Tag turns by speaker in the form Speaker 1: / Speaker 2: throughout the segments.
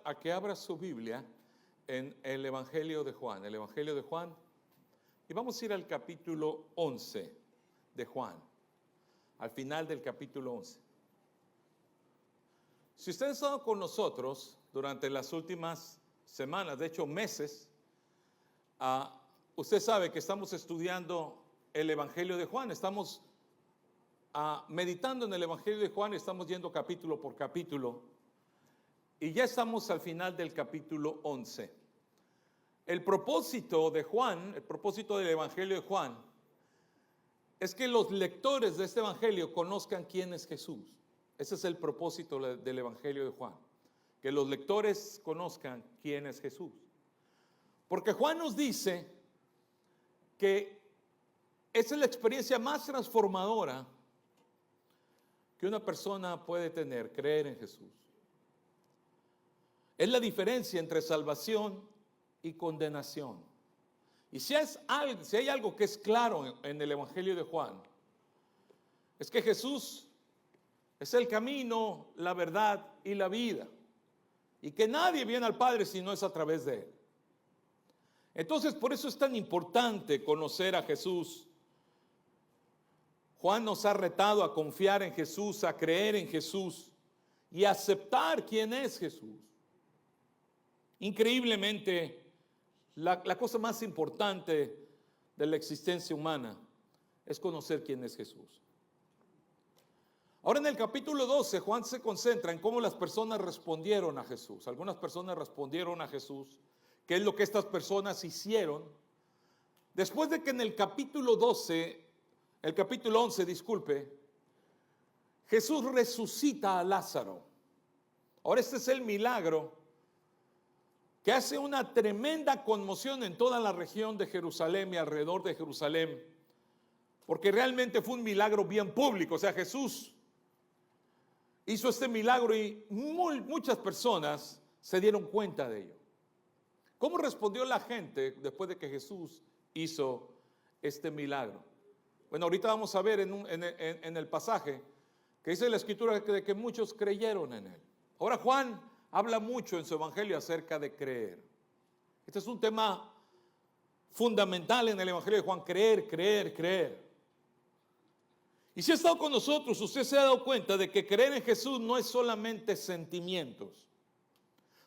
Speaker 1: a que abra su Biblia en el Evangelio de Juan. El Evangelio de Juan. Y vamos a ir al capítulo 11 de Juan. Al final del capítulo 11. Si usted ha estado con nosotros durante las últimas semanas, de hecho meses, usted sabe que estamos estudiando el Evangelio de Juan. Estamos meditando en el Evangelio de Juan, estamos yendo capítulo por capítulo. Y ya estamos al final del capítulo 11. El propósito de Juan, el propósito del Evangelio de Juan, es que los lectores de este Evangelio conozcan quién es Jesús. Ese es el propósito del Evangelio de Juan. Que los lectores conozcan quién es Jesús. Porque Juan nos dice que esa es la experiencia más transformadora que una persona puede tener, creer en Jesús. Es la diferencia entre salvación y condenación. Y si hay algo que es claro en el Evangelio de Juan, es que Jesús es el camino, la verdad y la vida. Y que nadie viene al Padre si no es a través de Él. Entonces, por eso es tan importante conocer a Jesús. Juan nos ha retado a confiar en Jesús, a creer en Jesús y a aceptar quién es Jesús. Increíblemente, la cosa más importante de la existencia humana es conocer quién es Jesús. Ahora en el capítulo 12, Juan se concentra en cómo las personas respondieron a Jesús. Algunas personas respondieron a Jesús. ¿Qué es lo que estas personas hicieron? Después de que en el capítulo 11, Jesús resucita a Lázaro. Ahora este es el milagro que hace una tremenda conmoción en toda la región de Jerusalén y alrededor de Jerusalén, porque realmente fue un milagro bien público. O sea, Jesús hizo este milagro y muchas personas se dieron cuenta de ello. ¿Cómo respondió la gente después de que Jesús hizo este milagro? Bueno, ahorita vamos a ver en el pasaje que dice la Escritura de que muchos creyeron en Él. Ahora Juan habla mucho en su Evangelio acerca de creer. Este es un tema fundamental en el Evangelio de Juan: creer, creer, creer. Y si ha estado con nosotros, usted se ha dado cuenta de que creer en Jesús no es solamente sentimientos.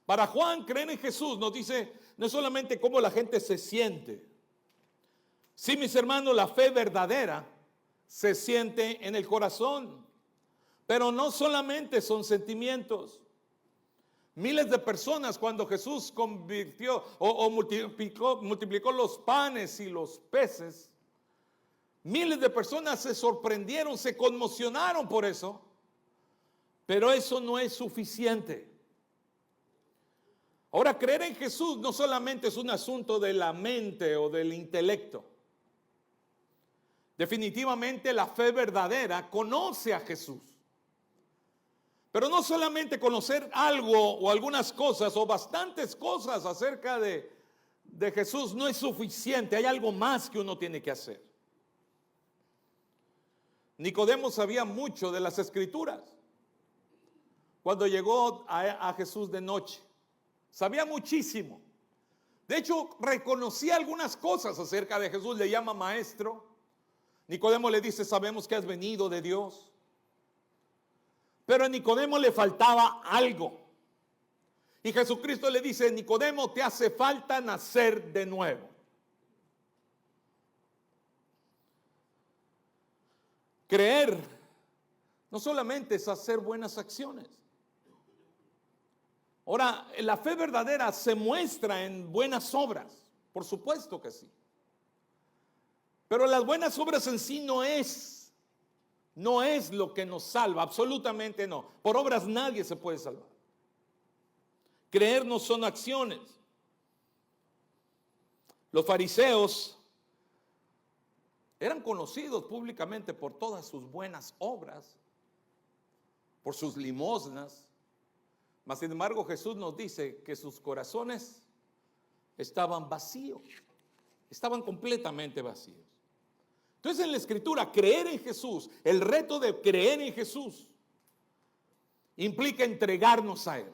Speaker 1: Para Juan, creer en Jesús nos dice, no es solamente cómo la gente se siente. Sí, mis hermanos, la fe verdadera se siente en el corazón, pero no solamente son sentimientos. Miles de personas, cuando Jesús convirtió o multiplicó los panes y los peces, miles de personas se sorprendieron, se conmocionaron por eso, pero eso no es suficiente. Ahora, creer en Jesús no solamente es un asunto de la mente o del intelecto. Definitivamente la fe verdadera conoce a Jesús. Pero no solamente conocer algo o algunas cosas o bastantes cosas acerca de Jesús no es suficiente. Hay algo más que uno tiene que hacer. Nicodemo sabía mucho de las Escrituras. Cuando llegó a Jesús de noche, sabía muchísimo. De hecho, reconocía algunas cosas acerca de Jesús. Le llama maestro. Nicodemo le dice, sabemos que has venido de Dios. Pero a Nicodemo le faltaba algo. Y Jesucristo le dice, Nicodemo, te hace falta nacer de nuevo. Creer no solamente es hacer buenas acciones. Ahora, la fe verdadera se muestra en buenas obras, por supuesto que sí. Pero las buenas obras en sí no es lo que nos salva, absolutamente no. Por obras nadie se puede salvar. Creer no son acciones. Los fariseos eran conocidos públicamente por todas sus buenas obras, por sus limosnas. Mas sin embargo Jesús nos dice que sus corazones estaban vacíos, estaban completamente vacíos. Entonces en la Escritura, creer en Jesús, el reto de creer en Jesús implica entregarnos a Él.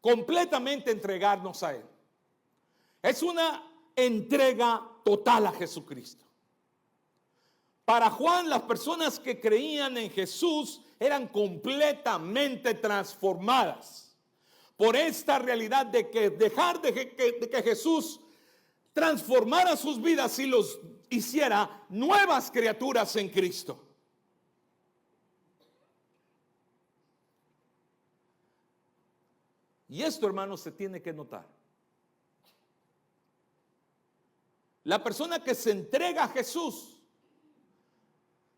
Speaker 1: completamente entregarnos a Él. Es una entrega total a Jesucristo. Para Juan, las personas que creían en Jesús eran completamente transformadas por esta realidad de que dejar de que Jesús transformara sus vidas y los hiciera nuevas criaturas en Cristo. Y esto, hermanos, se tiene que notar. La persona que se entrega a Jesús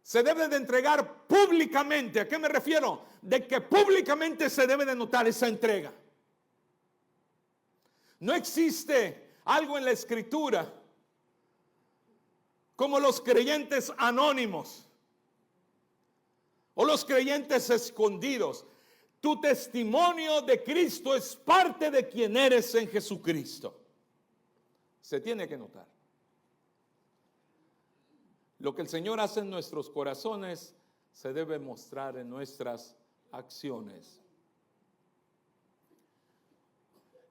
Speaker 1: se debe de entregar públicamente. ¿A qué me refiero? De que públicamente se debe de notar esa entrega. No existe algo en la Escritura como los creyentes anónimos o los creyentes escondidos. Tu testimonio de Cristo es parte de quien eres en Jesucristo. Se tiene que notar. Lo que el Señor hace en nuestros corazones se debe mostrar en nuestras acciones.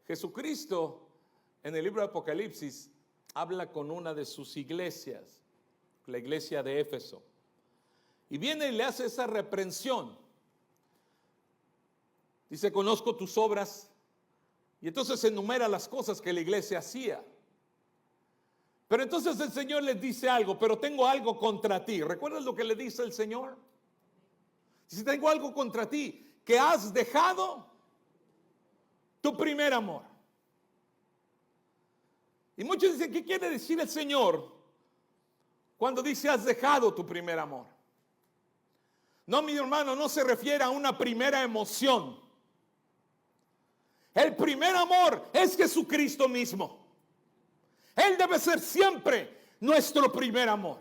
Speaker 1: Jesucristo en el libro de Apocalipsis habla con una de sus iglesias, la iglesia de Éfeso, y viene y le hace esa reprensión. Dice: conozco tus obras, y entonces enumera las cosas que la iglesia hacía. Pero entonces el Señor les dice algo: pero tengo algo contra ti. ¿Recuerdas lo que le dice el Señor? Dice: tengo algo contra ti, que has dejado tu primer amor. Y muchos dicen: ¿qué quiere decir el Señor cuando dice has dejado tu primer amor? No, mi hermano, no se refiere a una primera emoción. El primer amor es Jesucristo mismo. Él debe ser siempre nuestro primer amor,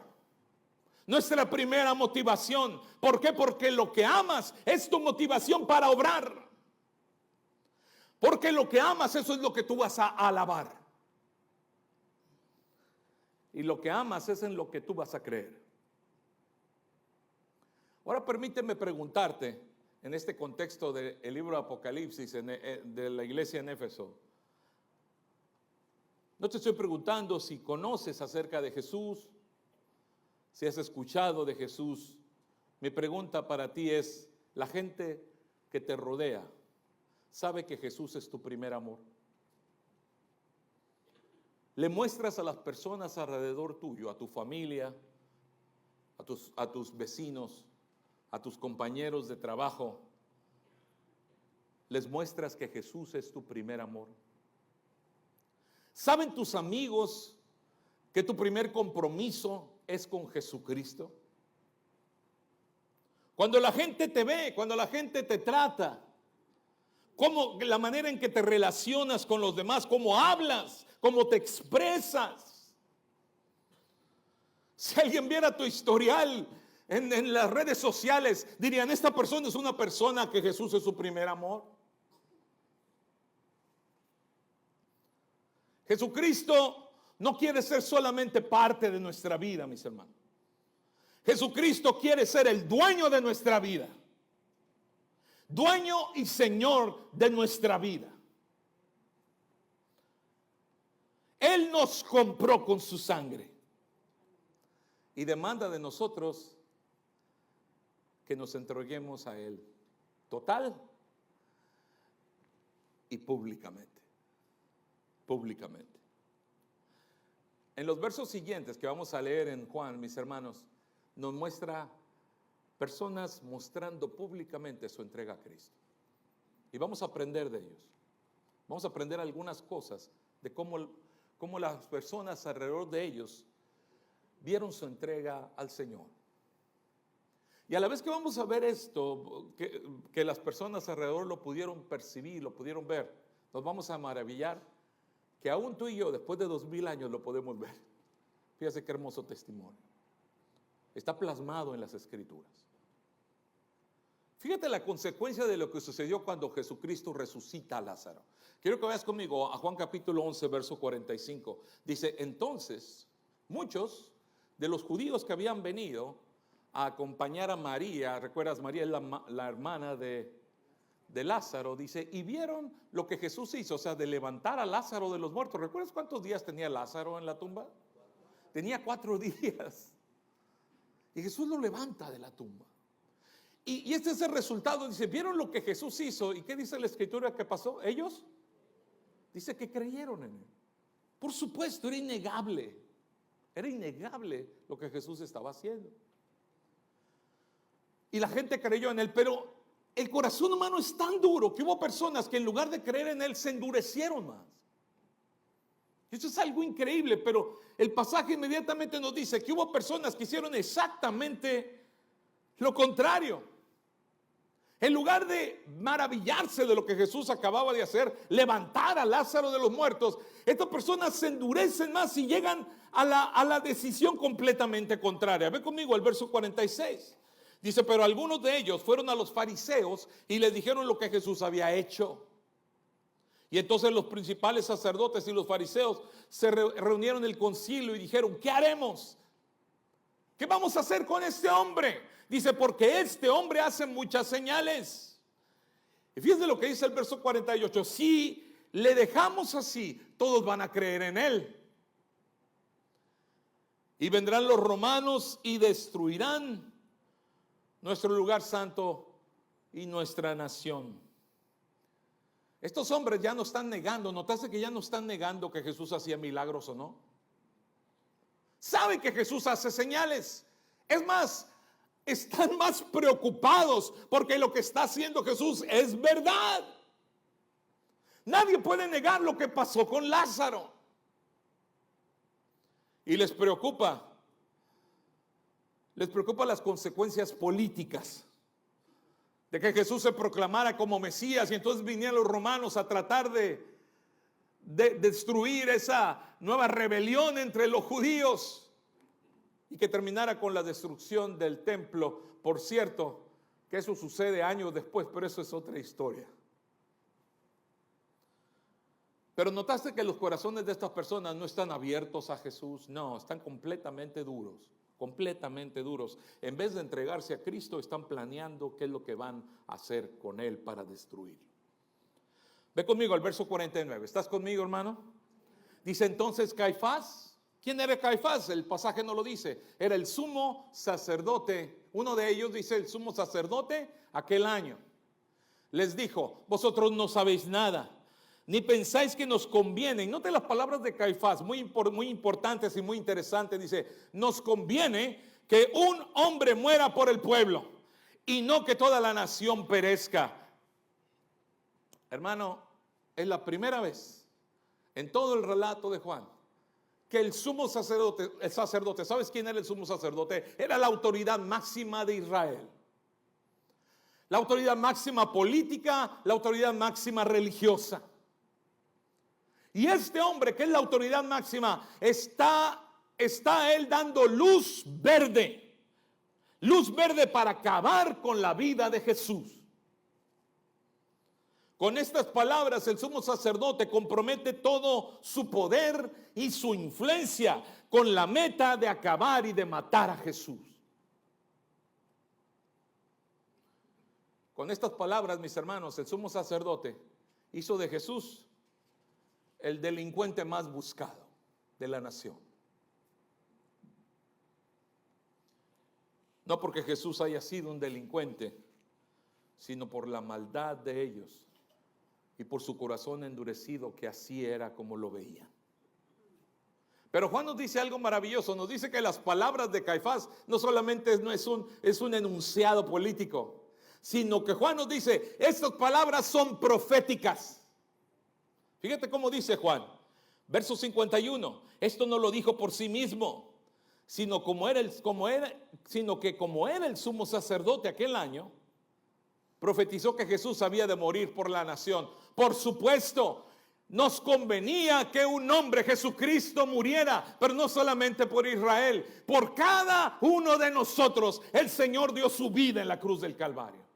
Speaker 1: nuestra primera motivación. ¿Por qué? Porque lo que amas es tu motivación para obrar. Porque lo que amas, eso es lo que tú vas a alabar. Y lo que amas es en lo que tú vas a creer. Ahora permíteme preguntarte, en este contexto del libro de Apocalipsis, de la iglesia en Éfeso. No te estoy preguntando si conoces acerca de Jesús, si has escuchado de Jesús. Mi pregunta para ti es: ¿la gente que te rodea sabe que Jesús es tu primer amor? ¿Le muestras a las personas alrededor tuyo, a tu familia, a tus vecinos, a tus compañeros de trabajo, les muestras que Jesús es tu primer amor? ¿Saben tus amigos que tu primer compromiso es con Jesucristo? Cuando la gente te ve, cuando la gente te trata, cómo, la manera en que te relacionas con los demás, cómo hablas, cómo te expresas. Si alguien viera tu historial en las redes sociales, dirían: esta persona es una persona que Jesús es su primer amor. Jesucristo no quiere ser solamente parte de nuestra vida, mis hermanos. Jesucristo quiere ser el dueño de nuestra vida, dueño y señor de nuestra vida. Él nos compró con su sangre y demanda de nosotros que nos entreguemos a Él total y públicamente. Públicamente. En los versos siguientes que vamos a leer en Juan, mis hermanos, nos muestra personas mostrando públicamente su entrega a Cristo. Y vamos a aprender de ellos. Vamos a aprender algunas cosas de cómo las personas alrededor de ellos vieron su entrega al Señor. Y a la vez que vamos a ver esto, que las personas alrededor lo pudieron percibir, lo pudieron ver, nos vamos a maravillar que aún tú y yo, después de 2000 años, lo podemos ver. Fíjate qué hermoso testimonio. Está plasmado en las Escrituras. Fíjate la consecuencia de lo que sucedió cuando Jesucristo resucita a Lázaro. Quiero que vayas conmigo a Juan capítulo 11, verso 45. Dice: entonces, muchos de los judíos que habían venido a acompañar a María, recuerdas, María es la hermana de de Lázaro, dice, y vieron lo que Jesús hizo, o sea, de levantar a Lázaro de los muertos. ¿Recuerdas cuántos días tenía Lázaro en la tumba? Tenía 4 días. Y Jesús lo levanta de la tumba. Y este es el resultado. Dice, vieron lo que Jesús hizo. ¿Y qué dice la escritura que pasó? Ellos, dice que creyeron en él. Por supuesto, era innegable. Era innegable lo que Jesús estaba haciendo. Y la gente creyó en él, pero el corazón humano es tan duro que hubo personas que en lugar de creer en él se endurecieron más. Eso es algo increíble, pero el pasaje inmediatamente nos dice que hubo personas que hicieron exactamente lo contrario. En lugar de maravillarse de lo que Jesús acababa de hacer, levantar a Lázaro de los muertos, estas personas se endurecen más y llegan a la decisión completamente contraria. Ve conmigo el verso 46. Dice, pero algunos de ellos fueron a los fariseos y les dijeron lo que Jesús había hecho. Y entonces los principales sacerdotes y los fariseos se reunieron en el concilio y dijeron, ¿qué haremos? ¿Qué vamos a hacer con este hombre? Dice, porque este hombre hace muchas señales. Y fíjense lo que dice el verso 48. Si le dejamos así, todos van a creer en él. Y vendrán los romanos y destruirán nuestro lugar santo y nuestra nación. Estos hombres ya no están negando. ¿Notaste que ya no están negando que Jesús hacía milagros o no? Saben que Jesús hace señales. Es más, están más preocupados porque lo que está haciendo Jesús es verdad. Nadie puede negar lo que pasó con Lázaro. Y les preocupa las consecuencias políticas de que Jesús se proclamara como Mesías y entonces vinieron los romanos a tratar de destruir esa nueva rebelión entre los judíos y que terminara con la destrucción del templo. Por cierto, que eso sucede años después, pero eso es otra historia. Pero notaste que los corazones de estas personas no están abiertos a Jesús. No, están completamente duros. Completamente duros. En vez de entregarse a Cristo, están planeando qué es lo que van a hacer con él para destruirlo. Ve conmigo al verso 49. ¿Estás conmigo, hermano? Dice entonces Caifás. ¿Quién era Caifás? El pasaje no lo dice. Era el sumo sacerdote. Uno de ellos dice el sumo sacerdote aquel año. Les dijo, vosotros no sabéis nada, ni pensáis que nos conviene. Note las palabras de Caifás, muy importantes y muy interesantes. Dice, nos conviene que un hombre muera por el pueblo y no que toda la nación perezca. Hermano, es la primera vez en todo el relato de Juan que el sumo sacerdote, ¿sabes quién era el sumo sacerdote? Era la autoridad máxima de Israel. La autoridad máxima política, la autoridad máxima religiosa. Y este hombre, que es la autoridad máxima, está él dando luz verde para acabar con la vida de Jesús. Con estas palabras el sumo sacerdote compromete todo su poder y su influencia con la meta de acabar y de matar a Jesús. Con estas palabras, mis hermanos, el sumo sacerdote hizo de Jesús el delincuente más buscado de la nación. No porque Jesús haya sido un delincuente, sino por la maldad de ellos y por su corazón endurecido, que así era como lo veían. Pero Juan nos dice algo maravilloso. Nos dice que las palabras de Caifás no solamente es un enunciado político, sino que Juan nos dice, estas palabras son proféticas. Fíjate cómo dice Juan, verso 51, esto no lo dijo por sí mismo, sino que como era el sumo sacerdote aquel año, profetizó que Jesús había de morir por la nación. Por supuesto, nos convenía que un hombre, Jesucristo, muriera, pero no solamente por Israel, por cada uno de nosotros. El Señor dio su vida en la cruz del Calvario.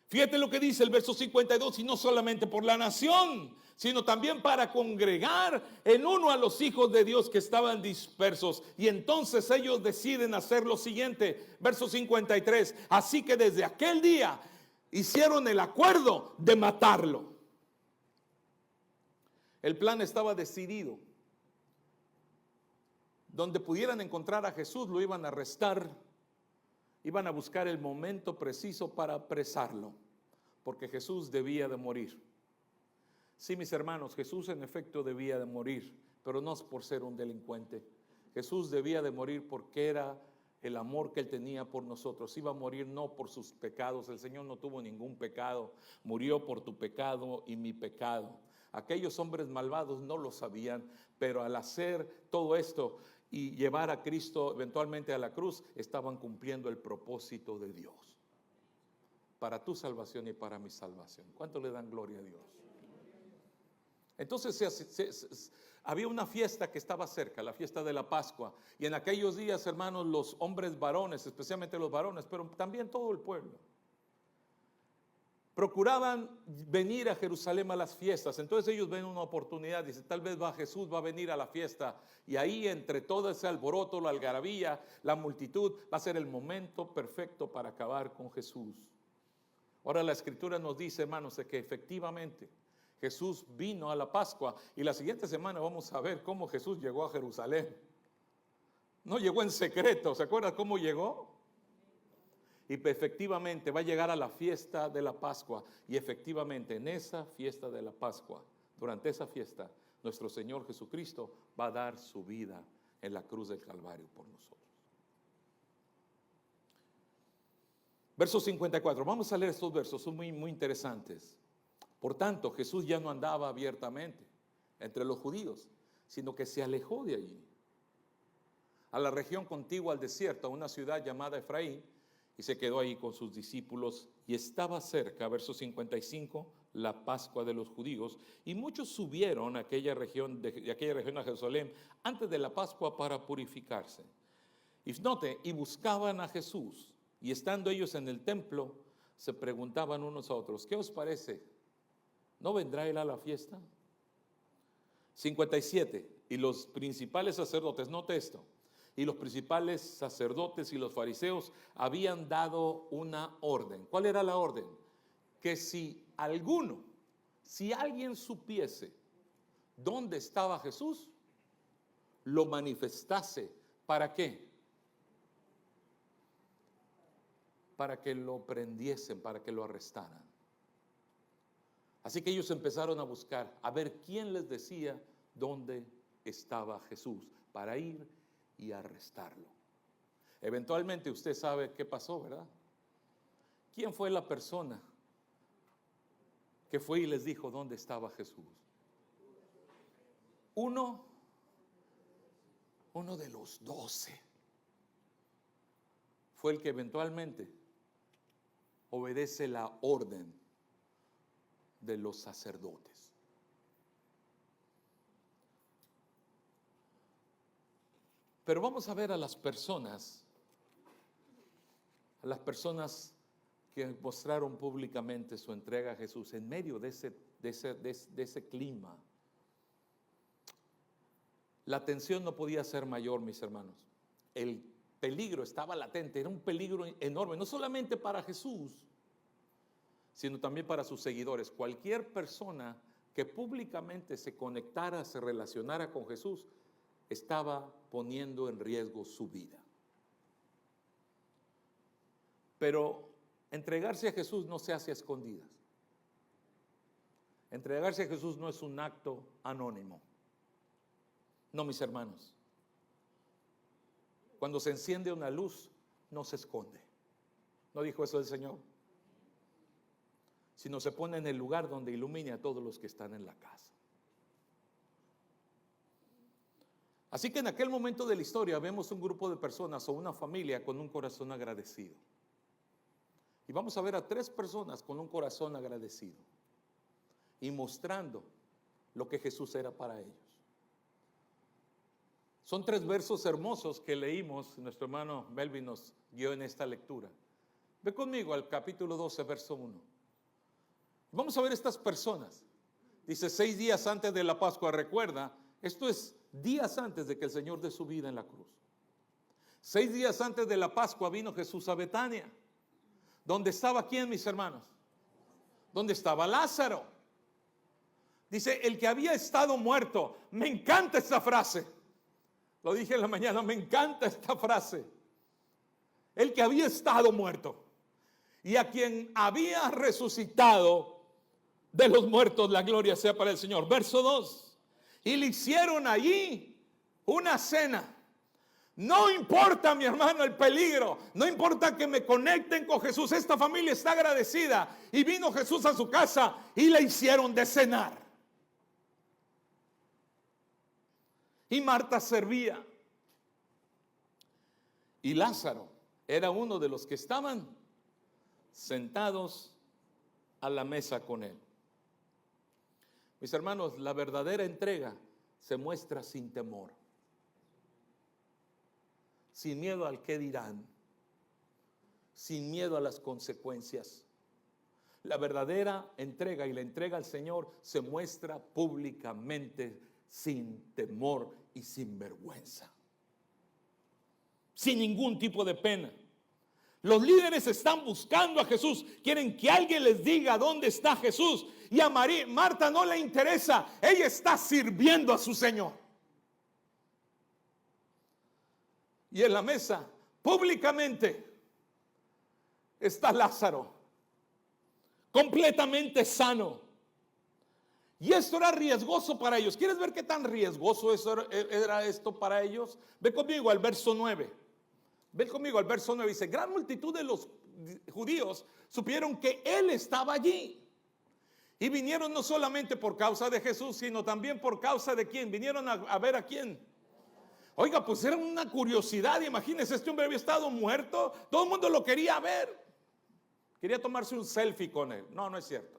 Speaker 1: Fíjate lo que dice el verso 52, y no solamente por la nación, sino también para congregar en uno a los hijos de Dios que estaban dispersos. Y entonces ellos deciden hacer lo siguiente, verso 53, así que desde aquel día hicieron el acuerdo de matarlo. El plan estaba decidido. Donde pudieran encontrar a Jesús, lo iban a arrestar, iban a buscar el momento preciso para apresarlo, porque Jesús debía de morir. Sí, mis hermanos, Jesús en efecto debía de morir, pero no es por ser un delincuente. Jesús debía de morir porque era el amor que Él tenía por nosotros. Iba a morir no por sus pecados. El Señor no tuvo ningún pecado. Murió por tu pecado y mi pecado. Aquellos hombres malvados no lo sabían, pero al hacer todo esto y llevar a Cristo eventualmente a la cruz, estaban cumpliendo el propósito de Dios para tu salvación y para mi salvación. ¿Cuánto le dan gloria a Dios? Entonces había una fiesta que estaba cerca, la fiesta de la Pascua, y en aquellos días, hermanos, los hombres varones, especialmente los varones, pero también todo el pueblo, procuraban venir a Jerusalén a las fiestas. Entonces ellos ven una oportunidad, dicen, tal vez Jesús va a venir a la fiesta, y ahí entre todo ese alboroto, la algarabía, la multitud, va a ser el momento perfecto para acabar con Jesús. Ahora la Escritura nos dice, hermanos, de que efectivamente Jesús vino a la Pascua, y la siguiente semana vamos a ver cómo Jesús llegó a Jerusalén. No llegó en secreto, ¿se acuerdan cómo llegó? Y efectivamente va a llegar a la fiesta de la Pascua, y efectivamente en esa fiesta de la Pascua, durante esa fiesta, nuestro Señor Jesucristo va a dar su vida en la cruz del Calvario por nosotros. Verso 54, vamos a leer estos versos, son muy interesantes. Por tanto, Jesús ya no andaba abiertamente entre los judíos, sino que se alejó de allí, a la región contigua al desierto, a una ciudad llamada Efraín, y se quedó ahí con sus discípulos. Y estaba cerca, verso 55, la Pascua de los judíos, y muchos subieron a aquella región, de aquella región a Jerusalén antes de la Pascua para purificarse. Y note, y buscaban a Jesús, y estando ellos en el templo, se preguntaban unos a otros, ¿qué os parece? ¿No vendrá Él a la fiesta? 57, y los principales sacerdotes, note esto, y los principales sacerdotes y los fariseos habían dado una orden. ¿Cuál era la orden? Que si alguien supiese dónde estaba Jesús, lo manifestase. ¿Para qué? Para que lo prendiesen, para que lo arrestaran. Así que ellos empezaron a buscar, a ver quién les decía dónde estaba Jesús, para ir y arrestarlo. Eventualmente usted sabe qué pasó, ¿verdad? ¿Quién fue la persona que fue y les dijo dónde estaba Jesús? Uno de los 12 fue el que eventualmente obedece la orden de los sacerdotes. Pero vamos a ver a las personas que mostraron públicamente su entrega a Jesús en medio de ese clima. La tensión no podía ser mayor, mis hermanos. El peligro estaba latente, era un peligro enorme, no solamente para Jesús, sino también para sus seguidores. Cualquier persona que públicamente se conectara, se relacionara con Jesús, estaba poniendo en riesgo su vida. Pero entregarse a Jesús no se hace a escondidas. Entregarse a Jesús no es un acto anónimo. No, mis hermanos. Cuando se enciende una luz, no se esconde. ¿No dijo eso el Señor? Sino se pone en el lugar donde ilumine a todos los que están en la casa. Así que en aquel momento de la historia vemos un grupo de personas o una familia con un corazón agradecido. Y vamos a ver a 3 personas con un corazón agradecido y mostrando lo que Jesús era para ellos. Son 3 versos hermosos que leímos, nuestro hermano Melvin nos guió en esta lectura. Ve conmigo al capítulo 12, verso 1. Vamos a ver estas personas. Dice 6 días antes de la Pascua, recuerda, esto es días antes de que el Señor dé su vida en la cruz. 6 días antes de la Pascua vino Jesús a Betania. ¿Dónde estaba quién, mis hermanos? donde estaba Lázaro. Dice, el que había estado muerto. Me encanta esta frase. Lo dije en la mañana, me encanta esta frase. El que había estado muerto y a quien había resucitado de los muertos, la gloria sea para el Señor. Verso 2. Y le hicieron allí una cena. No importa, mi hermano, el peligro. No importa que me conecten con Jesús. Esta familia está agradecida. Y vino Jesús a su casa y le hicieron de cenar. Y Marta servía. Y Lázaro era uno de los que estaban sentados a la mesa con él. Mis hermanos, la verdadera entrega se muestra sin temor, sin miedo al qué dirán, sin miedo a las consecuencias. La verdadera entrega y la entrega al Señor se muestra públicamente, sin temor y sin vergüenza, sin ningún tipo de pena. Los líderes están buscando a Jesús, quieren que alguien les diga dónde está Jesús. Y a Marta no le interesa, ella está sirviendo a su Señor. Y en la mesa, públicamente, está Lázaro, completamente sano. Y esto era riesgoso para ellos. ¿Quieres ver qué tan riesgoso era esto para ellos? Ve conmigo al verso 9. Ve conmigo al verso 9. Dice, gran multitud de los judíos supieron que él estaba allí. Y vinieron no solamente por causa de Jesús, sino también por causa de quién. Vinieron a ver a quién. Oiga, pues era una curiosidad. Imagínense, este hombre había estado muerto. Todo el mundo lo quería ver. Quería tomarse un selfie con él. No, no es cierto.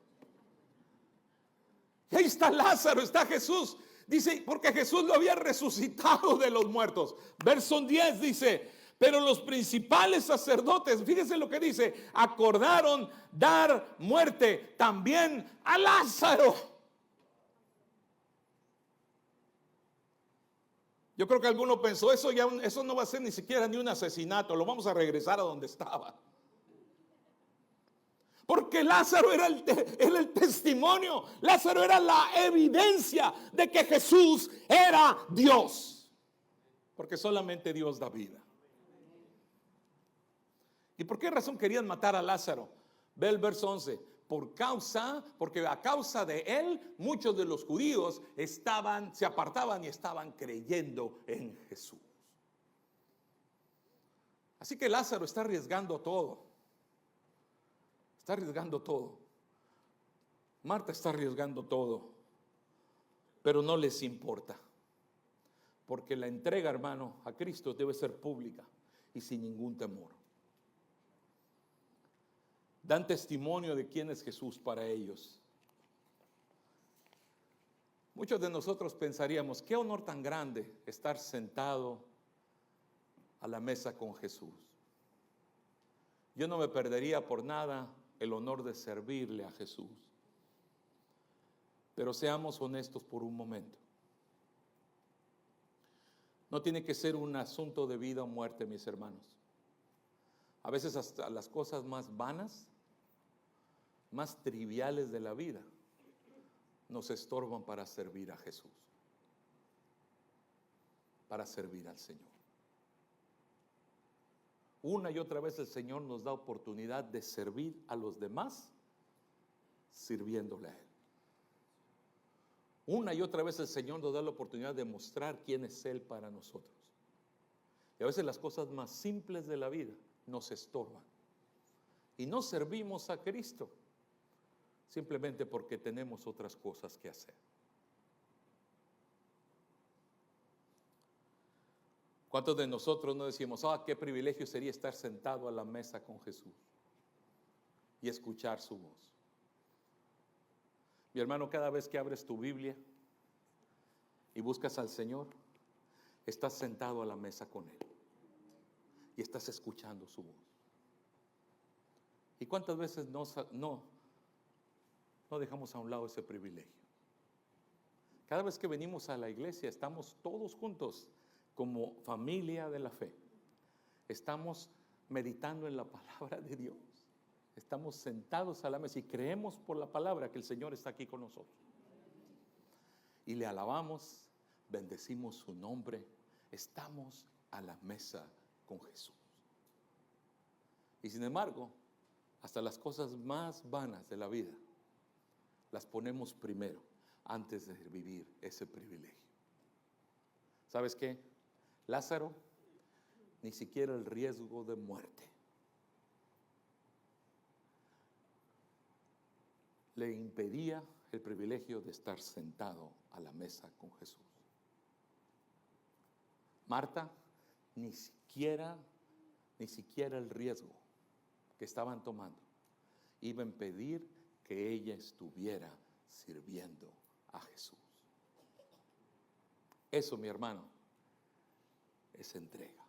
Speaker 1: Y ahí está Lázaro, está Jesús. Dice, porque Jesús lo había resucitado de los muertos. Verso 10 dice, pero los principales sacerdotes, fíjense lo que dice, acordaron dar muerte también a Lázaro. Yo creo que alguno pensó, eso no va a ser ni siquiera ni un asesinato, lo vamos a regresar a donde estaba. Porque Lázaro era el testimonio, Lázaro era la evidencia de que Jesús era Dios. Porque solamente Dios da vida. ¿Y por qué razón querían matar a Lázaro? Ve el verso 11. Porque a causa de él, muchos de los judíos se apartaban y estaban creyendo en Jesús. Así que Lázaro está arriesgando todo. Está arriesgando todo. Marta está arriesgando todo. Pero no les importa. Porque la entrega, hermano, a Cristo debe ser pública y sin ningún temor. Dan testimonio de quién es Jesús para ellos. Muchos de nosotros pensaríamos, qué honor tan grande estar sentado a la mesa con Jesús. Yo no me perdería por nada el honor de servirle a Jesús. Pero seamos honestos por un momento. No tiene que ser un asunto de vida o muerte, mis hermanos. A veces hasta las cosas más vanas, más triviales de la vida, nos estorban para servir a Jesús, para servir al Señor. Una y otra vez el Señor nos da oportunidad de servir a los demás, sirviéndole a Él. Una y otra vez el Señor nos da la oportunidad de mostrar quién es Él para nosotros. Y a veces las cosas más simples de la vida nos estorban. Y no servimos a Cristo simplemente porque tenemos otras cosas que hacer. ¿Cuántos de nosotros no decimos, qué privilegio sería estar sentado a la mesa con Jesús y escuchar su voz? Mi hermano, cada vez que abres tu Biblia y buscas al Señor, estás sentado a la mesa con Él y estás escuchando su voz. ¿Y cuántas veces no dejamos a un lado ese privilegio? Cada vez que venimos a la iglesia, estamos todos juntos como familia de la fe. Estamos meditando en la palabra de Dios. Estamos sentados a la mesa y creemos por la palabra que el Señor está aquí con nosotros. Y le alabamos, bendecimos su nombre. Estamos a la mesa con Jesús. Y sin embargo, hasta las cosas más vanas de la vida las ponemos primero antes de vivir ese privilegio. ¿Sabes qué? Lázaro, ni siquiera el riesgo de muerte le impedía el privilegio de estar sentado a la mesa con Jesús. Marta, ni siquiera el riesgo que estaban tomando iba a impedir que ella estuviera sirviendo a Jesús. Eso, mi hermano, es entrega.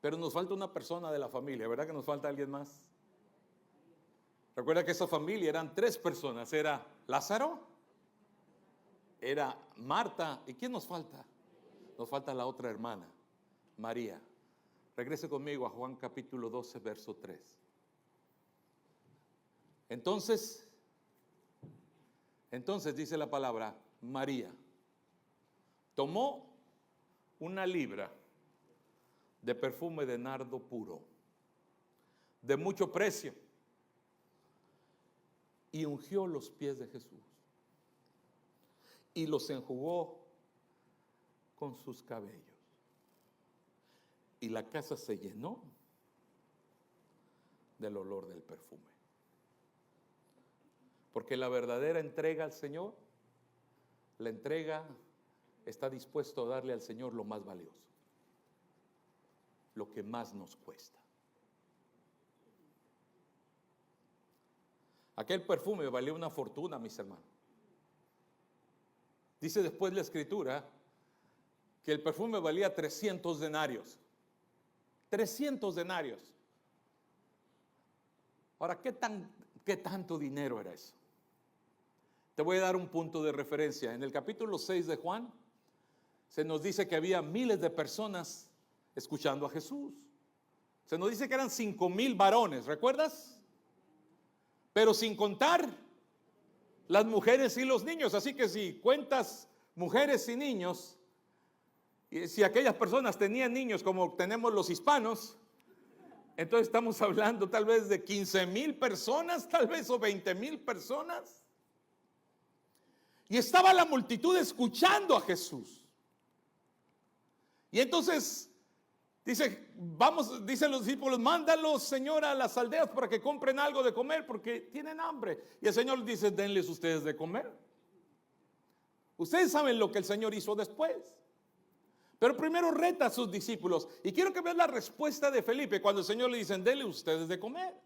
Speaker 1: Pero nos falta una persona de la familia, ¿verdad que nos falta alguien más? Recuerda que esa familia eran 3 personas, era Lázaro, era Marta, ¿y quién nos falta? Nos falta la otra hermana, María. Regrese conmigo a Juan capítulo 12, verso 3. Entonces dice la palabra, María tomó una libra de perfume de nardo puro, de mucho precio, y ungió los pies de Jesús y los enjugó con sus cabellos. Y la casa se llenó del olor del perfume. Porque la verdadera entrega al Señor, la entrega está dispuesto a darle al Señor lo más valioso, lo que más nos cuesta. Aquel perfume valía una fortuna, mis hermanos. Dice después la Escritura que el perfume valía 300 denarios. 300 denarios. Ahora, ¿qué tanto dinero era eso? Te voy a dar un punto de referencia. En el capítulo 6 de Juan, se nos dice que había miles de personas escuchando a Jesús. Se nos dice que eran 5,000 varones, ¿recuerdas? Pero sin contar las mujeres y los niños. Así que si cuentas mujeres y niños, y si aquellas personas tenían niños como tenemos los hispanos, entonces estamos hablando tal vez de 15,000 personas, tal vez, o 20,000 personas. Y estaba la multitud escuchando a Jesús. Y entonces dicen los discípulos, mándalos, Señor, a las aldeas para que compren algo de comer porque tienen hambre. Y el Señor dice, denles ustedes de comer. Ustedes saben lo que el Señor hizo después. Pero primero reta a sus discípulos. Y quiero que vean la respuesta de Felipe cuando el Señor le dice, denle ustedes de comer.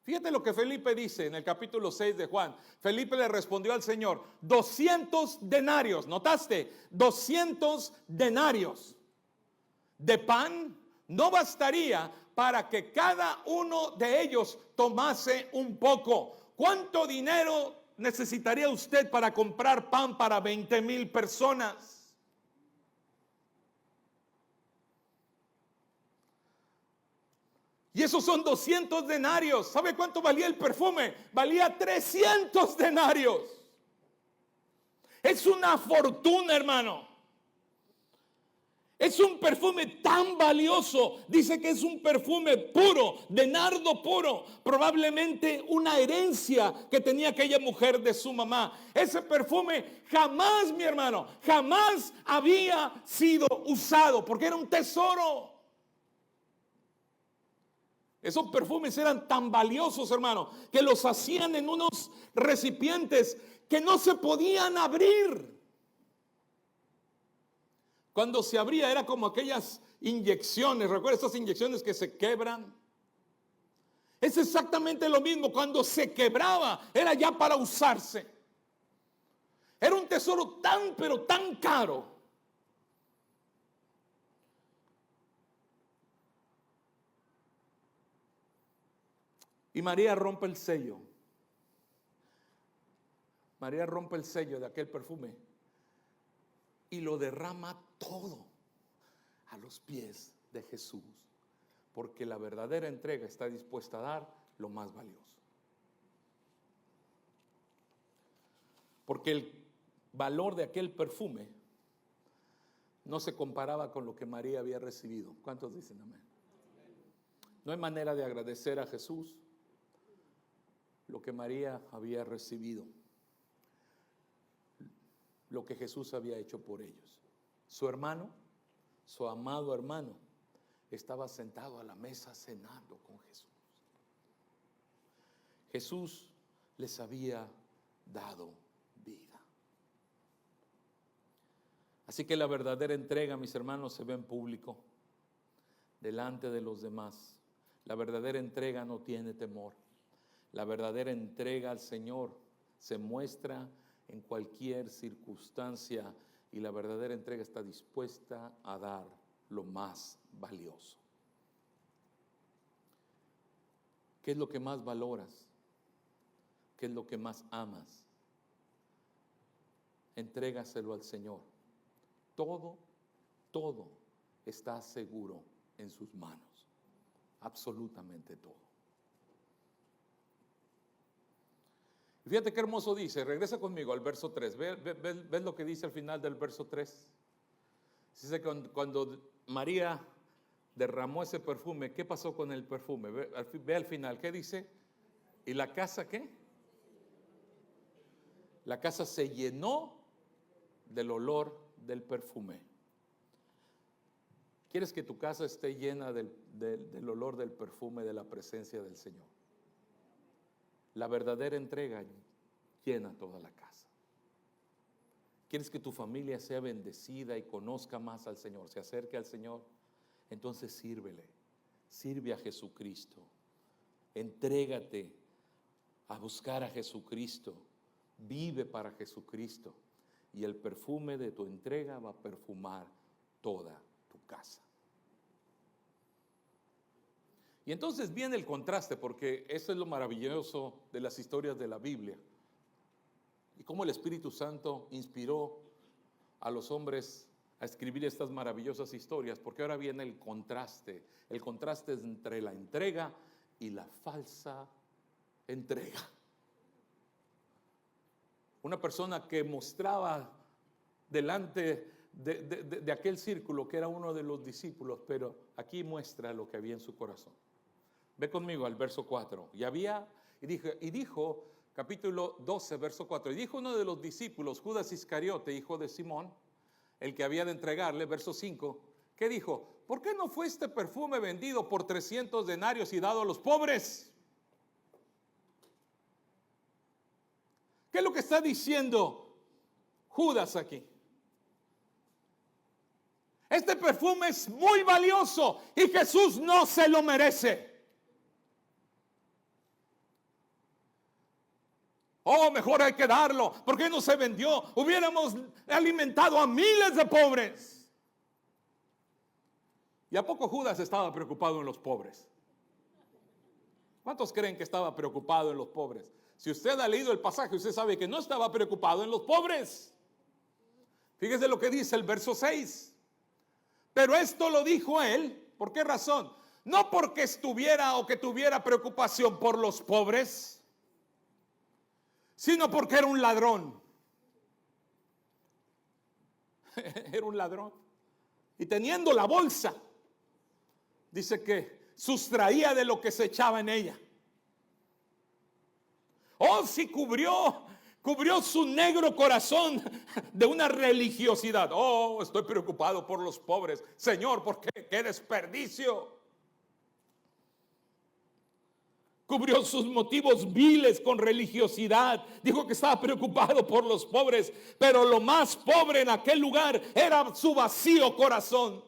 Speaker 1: Fíjate lo que Felipe dice en el capítulo 6 de Juan. Felipe le respondió al Señor, 200 denarios. ¿Notaste? 200 denarios de pan no bastaría para que cada uno de ellos tomase un poco. ¿Cuánto dinero necesitaría usted para comprar pan para 20,000 personas? Y esos son 200 denarios. ¿Sabe cuánto valía el perfume? Valía 300 denarios. Es una fortuna, hermano. Es un perfume tan valioso. Dice que es un perfume puro, de nardo puro. Probablemente una herencia que tenía aquella mujer de su mamá. Ese perfume jamás, mi hermano, jamás había sido usado porque era un tesoro. Esos perfumes eran tan valiosos, hermano, que los hacían en unos recipientes que no se podían abrir. Cuando se abría era como aquellas inyecciones, ¿recuerda esas inyecciones que se quebran? Es exactamente lo mismo, cuando se quebraba era ya para usarse. Era un tesoro tan, pero tan caro. Y María rompe el sello. María rompe el sello de aquel perfume y lo derrama todo a los pies de Jesús, Porque la verdadera entrega está dispuesta a dar lo más valioso. Porque el valor de aquel perfume no se comparaba con lo que María había recibido. ¿Cuántos dicen amén? No hay manera de agradecer a Jesús lo que María había recibido, lo que Jesús había hecho por ellos. Su hermano, su amado hermano, estaba sentado a la mesa cenando con Jesús. Jesús les había dado vida. Así que la verdadera entrega, mis hermanos, se ve en público, delante de los demás. La verdadera entrega no tiene temor. La verdadera entrega al Señor se muestra en cualquier circunstancia, y la verdadera entrega está dispuesta a dar lo más valioso. ¿Qué es lo que más valoras? ¿Qué es lo que más amas? Entrégaselo al Señor. Todo está seguro en sus manos. Absolutamente todo. Fíjate qué hermoso dice. Regresa conmigo al verso 3. ¿Ves lo que dice al final del verso 3? Dice que cuando María derramó ese perfume, ¿qué pasó con el perfume? Ve al final, ¿qué dice? ¿Y la casa qué? La casa se llenó del olor del perfume. ¿Quieres que tu casa esté llena del olor del perfume de la presencia del Señor? La verdadera entrega llena toda la casa. ¿Quieres que tu familia sea bendecida y conozca más al Señor, se acerque al Señor? Entonces sírvele, sirve a Jesucristo. Entrégate a buscar a Jesucristo. Vive para Jesucristo. Y el perfume de tu entrega va a perfumar toda tu casa. Y entonces viene el contraste, porque eso es lo maravilloso de las historias de la Biblia. Y cómo el Espíritu Santo inspiró a los hombres a escribir estas maravillosas historias, porque ahora viene el contraste. El contraste es entre la entrega y la falsa entrega. Una persona que mostraba delante de aquel círculo que era uno de los discípulos, pero aquí muestra lo que había en su corazón. Ve conmigo al verso 4. Y dijo, capítulo 12, verso 4. Y dijo uno de los discípulos, Judas Iscariote, hijo de Simón, el que había de entregarle, verso 5. ¿Qué dijo? ¿Por qué no fue este perfume vendido por 300 denarios y dado a los pobres? ¿Qué es lo que está diciendo Judas aquí? Este perfume es muy valioso y Jesús no se lo merece. Oh, mejor hay que darlo. ¿Por qué no se vendió? Hubiéramos alimentado a miles de pobres. ¿Y a poco Judas estaba preocupado en los pobres? ¿Cuántos creen que estaba preocupado en los pobres? Si usted ha leído el pasaje, usted sabe que no estaba preocupado en los pobres. Fíjese lo que dice el verso 6. Pero esto lo dijo él, ¿por qué razón? No porque estuviera o que tuviera preocupación por los pobres, sino porque era un ladrón. Era un ladrón. Y teniendo la bolsa, dice que sustraía de lo que se echaba en ella. Oh, si cubrió su negro corazón de una religiosidad. Oh, estoy preocupado por los pobres. Señor, ¿por qué? ¡Qué desperdicio! Cubrió sus motivos viles con religiosidad. Dijo que estaba preocupado por los pobres, pero lo más pobre en aquel lugar era su vacío corazón.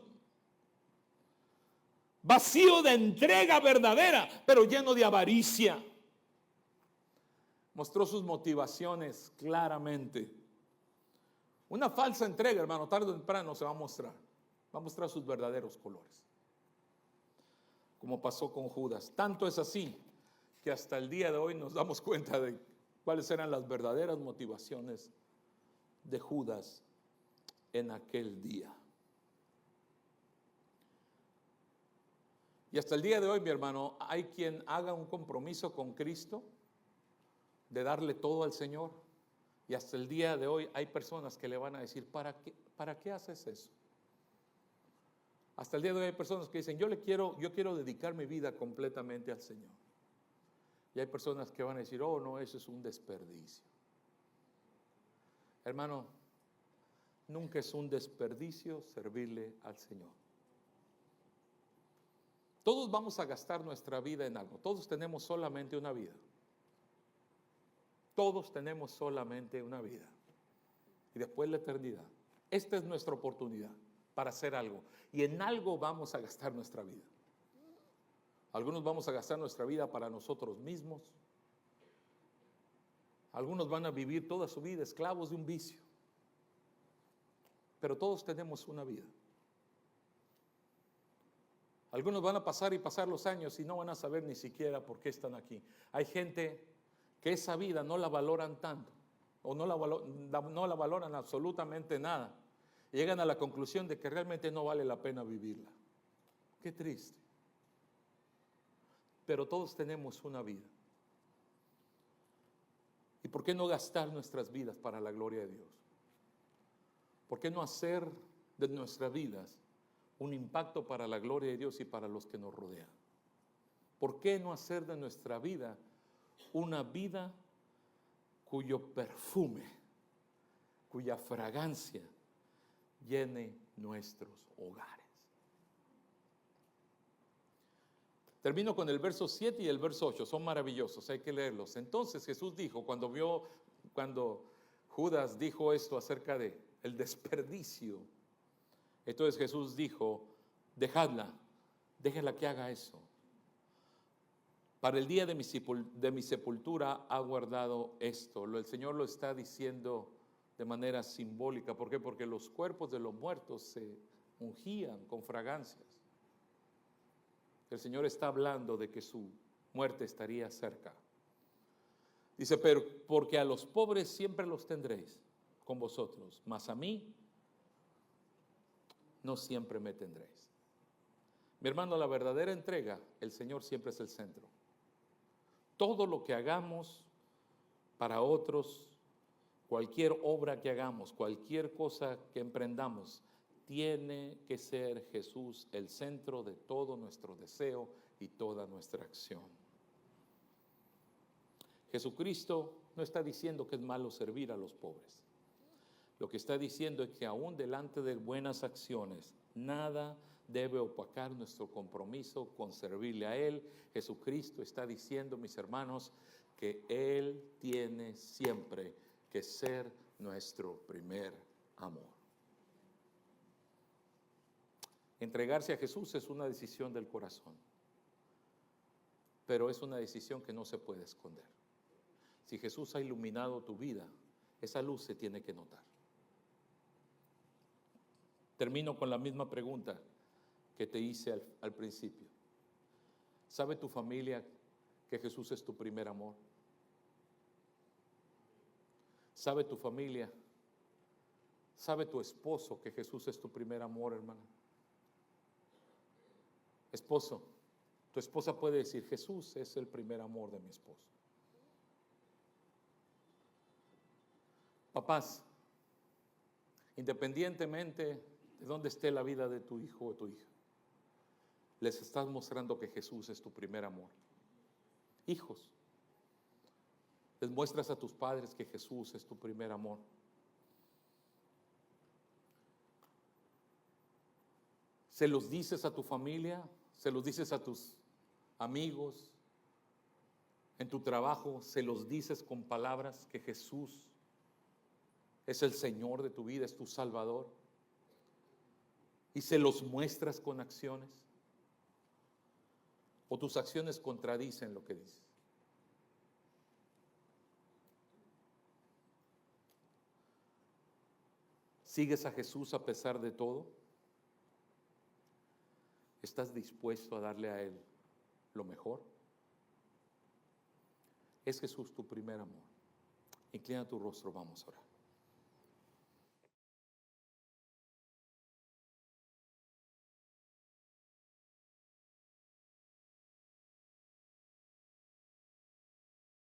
Speaker 1: Vacío de entrega verdadera, pero lleno de avaricia. Mostró sus motivaciones claramente. Una falsa entrega, hermano, tarde o temprano se va a mostrar. Va a mostrar sus verdaderos colores. Como pasó con Judas. Tanto es así que hasta el día de hoy nos damos cuenta de cuáles eran las verdaderas motivaciones de Judas en aquel día. Y hasta el día de hoy, mi hermano, hay quien haga un compromiso con Cristo de darle todo al Señor. Y hasta el día de hoy hay personas que le van a decir, ¿para qué haces eso? Hasta el día de hoy hay personas que dicen, yo quiero dedicar mi vida completamente al Señor. Y hay personas que van a decir, oh no, eso es un desperdicio. Hermano, nunca es un desperdicio servirle al Señor. Todos vamos a gastar nuestra vida en algo. Todos tenemos solamente una vida. Todos tenemos solamente una vida. Y después la eternidad. Esta es nuestra oportunidad para hacer algo. Y en algo vamos a gastar nuestra vida. Algunos vamos a gastar nuestra vida para nosotros mismos. Algunos van a vivir toda su vida esclavos de un vicio. Pero todos tenemos una vida. Algunos van a pasar y pasar los años y no van a saber ni siquiera por qué están aquí. Hay gente que esa vida no la valoran tanto o no la valoran absolutamente nada. Llegan a la conclusión de que realmente no vale la pena vivirla. Qué triste. Pero todos tenemos una vida. ¿Y por qué no gastar nuestras vidas para la gloria de Dios? ¿Por qué no hacer de nuestras vidas un impacto para la gloria de Dios y para los que nos rodean? ¿Por qué no hacer de nuestra vida una vida cuyo perfume, cuya fragancia llene nuestros hogares? Termino con el verso 7 y el verso 8, son maravillosos, hay que leerlos. Entonces Jesús dijo, cuando Judas dijo esto acerca de el desperdicio, entonces Jesús dijo, déjenla que haga eso. Para el día de mi sepultura ha guardado esto. El Señor lo está diciendo de manera simbólica. ¿Por qué? Porque los cuerpos de los muertos se ungían con fragancias. El Señor está hablando de que su muerte estaría cerca. Dice, pero porque a los pobres siempre los tendréis con vosotros, mas a mí no siempre me tendréis. Mi hermano, la verdadera entrega, el Señor siempre es el centro. Todo lo que hagamos para otros, cualquier obra que hagamos, cualquier cosa que emprendamos, tiene que ser Jesús el centro de todo nuestro deseo y toda nuestra acción. Jesucristo no está diciendo que es malo servir a los pobres. Lo que está diciendo es que aún delante de buenas acciones, nada debe opacar nuestro compromiso con servirle a Él. Jesucristo está diciendo, mis hermanos, que Él tiene siempre que ser nuestro primer amor. Entregarse a Jesús es una decisión del corazón, pero es una decisión que no se puede esconder. Si Jesús ha iluminado tu vida, esa luz se tiene que notar. Termino con la misma pregunta que te hice al principio. ¿Sabe tu familia que Jesús es tu primer amor? ¿Sabe tu familia? ¿Sabe tu esposo que Jesús es tu primer amor, hermana? Esposo, tu esposa puede decir, Jesús es el primer amor de mi esposo. Papás, independientemente de dónde esté la vida de tu hijo o tu hija, les estás mostrando que Jesús es tu primer amor. Hijos, les muestras a tus padres que Jesús es tu primer amor. Se los dices a tu familia, se los dices a tus amigos, en tu trabajo, se los dices con palabras que Jesús es el Señor de tu vida, es tu Salvador. Y se los muestras con acciones. O tus acciones contradicen lo que dices. ¿Sigues a Jesús a pesar de todo? ¿Estás dispuesto a darle a Él lo mejor? ¿Es Jesús tu primer amor? Inclina tu rostro, vamos a orar.